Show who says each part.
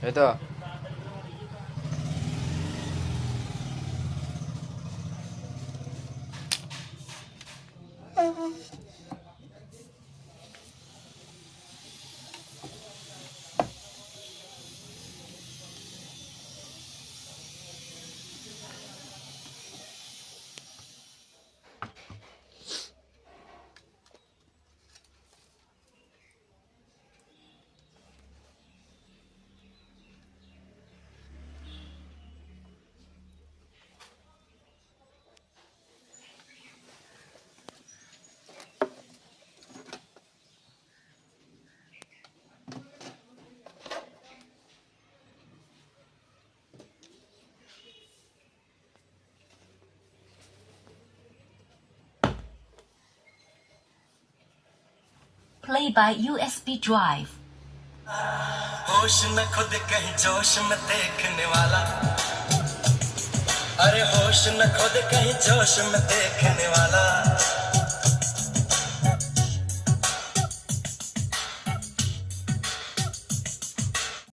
Speaker 1: येतो.
Speaker 2: Play by USB drive.
Speaker 3: होश न खुद कहीं जोश में देखने वाला, अरे होश न खुद कहीं जोश में देखने वाला।